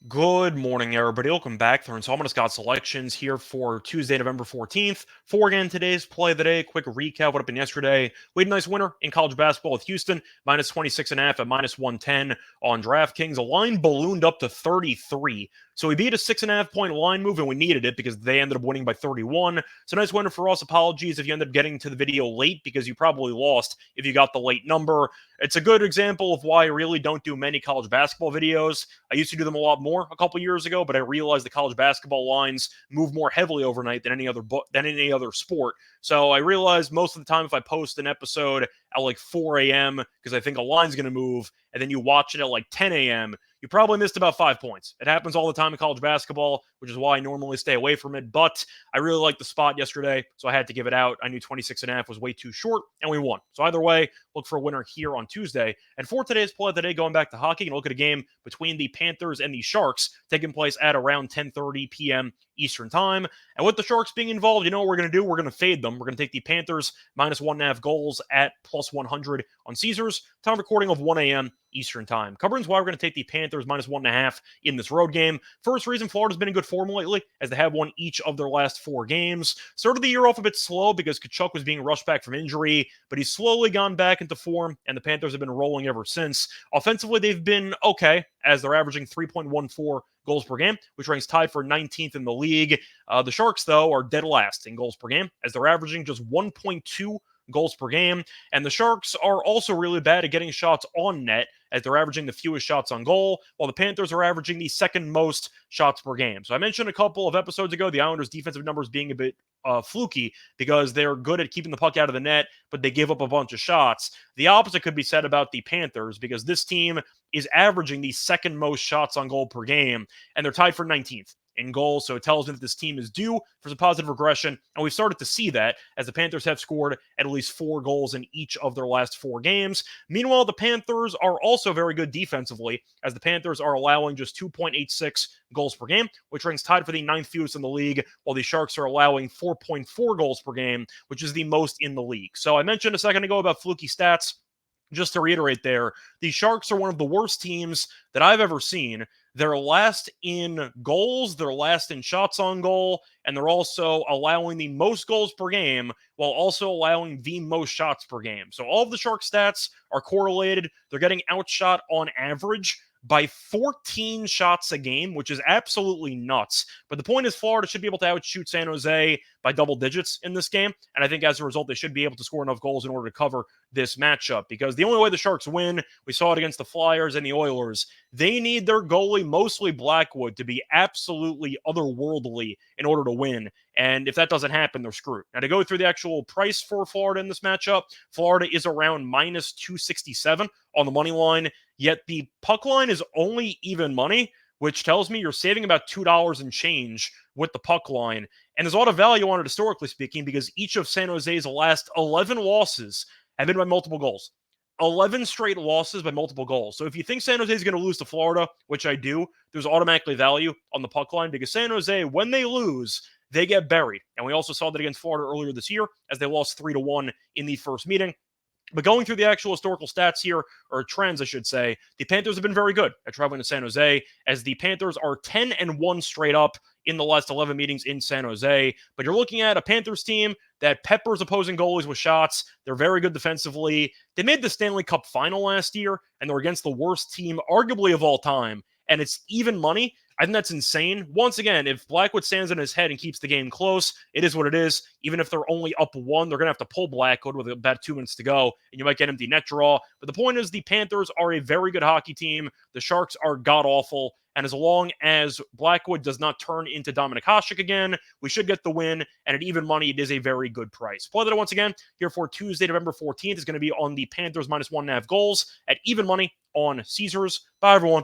Good morning, everybody. Welcome back. They're Installment Scott selections here for Tuesday, November 14th. For again today's play of the day. Quick recap what happened yesterday. We had a nice winner in college basketball with Houston, minus 26.5 at minus 110 on DraftKings. A line ballooned up to 33. So we beat a 6.5 point line move, and we needed it because they ended up winning by 31. So nice winner for us. Apologies if you ended up getting to the video late because you probably lost if you got the late number. It's a good example of why I really don't do many college basketball videos. I used to do them a lot more a couple years ago, but I realized the college basketball lines move more heavily overnight than any other sport. So I realized most of the time if I post an episode at like 4 a.m. because I think a line's going to move, and then you watch it at like 10 a.m., you probably missed about 5 points. It happens all the time in college basketball, which is why I normally stay away from it. But I really liked the spot yesterday, so I had to give it out. I knew 26.5 was way too short, and we won. So either way, look for a winner here on Tuesday. And for today's play of the day, going back to hockey, and look at a game between the Panthers and the Sharks taking place at around 10:30 p.m. Eastern time. And with the Sharks being involved, you know what we're going to do? We're going to fade them. We're going to take the Panthers minus 1.5 goals at plus 100 on Caesars. Time recording of 1 a.m. Eastern time. Covering why we're going to take the Panthers minus 1.5 in this road game. First reason, Florida's been in good form lately as they have won each of their last 4 games. Started the year off a bit slow because Tkachuk was being rushed back from injury, but he's slowly gone back into form, and the Panthers have been rolling ever since. Offensively, they've been okay, as they're averaging 3.14 goals per game, which ranks tied for 19th in the league. The Sharks, though, are dead last in goals per game, as they're averaging just 1.2 goals per game. And the Sharks are also really bad at getting shots on net, as they're averaging the fewest shots on goal, while the Panthers are averaging the second most shots per game. So I mentioned a couple of episodes ago the Islanders' defensive numbers being a bit fluky because they're good at keeping the puck out of the net, but they give up a bunch of shots. The opposite could be said about the Panthers because this team is averaging the second most shots on goal per game, and they're tied for 19th in goals. So it tells me that this team is due for some positive regression. And we've started to see that as the Panthers have scored at least 4 goals in each of their last 4 games. Meanwhile, the Panthers are also very good defensively, as the Panthers are allowing just 2.86 goals per game, which ranks tied for the 9th fewest in the league, while the Sharks are allowing 4.4 goals per game, which is the most in the league. So I mentioned a second ago about fluky stats. Just to reiterate there, the Sharks are one of the worst teams that I've ever seen. They're last in goals, they're last in shots on goal, and they're also allowing the most goals per game while also allowing the most shots per game. So all of the Shark stats are correlated. They're getting outshot on average by 14 shots a game, which is absolutely nuts. But the point is, Florida should be able to outshoot San Jose by double digits in this game. And I think as a result, they should be able to score enough goals in order to cover this matchup, because the only way the Sharks win, we saw it against the Flyers and the Oilers, they need their goalie, mostly Blackwood, to be absolutely otherworldly in order to win. And if that doesn't happen, they're screwed. Now, to go through the actual price for Florida in this matchup, Florida is around minus 267 on the money line, yet the puck line is only even money, which tells me you're saving about $2 and change with the puck line. And there's a lot of value on it, historically speaking, because each of San Jose's last 11 losses have been by multiple goals. 11 straight losses by multiple goals. So if you think San Jose is going to lose to Florida, which I do, there's automatically value on the puck line, because San Jose, when they lose, they get buried. And we also saw that against Florida earlier this year as they lost 3-1 in the first meeting. But going through the actual historical stats here, or trends, I should say, the Panthers have been very good at traveling to San Jose, as the Panthers are 10-1 straight up in the last 11 meetings in San Jose. But you're looking at a Panthers team that peppers opposing goalies with shots. They're very good defensively. They made the Stanley Cup final last year, and they're against the worst team, arguably of all time. And it's even money. I think that's insane. Once again, if Blackwood stands on his head and keeps the game close, it is what it is. Even if they're only up 1, they're going to have to pull Blackwood with about 2 minutes to go, and you might get empty net draw. But the point is, the Panthers are a very good hockey team. The Sharks are god-awful. And as long as Blackwood does not turn into Dominik Hasek again, we should get the win. And at even money, it is a very good price. Play that once again here for Tuesday, November 14th is going to be on the Panthers minus 1.5 goals at even money on Caesars. Bye, everyone.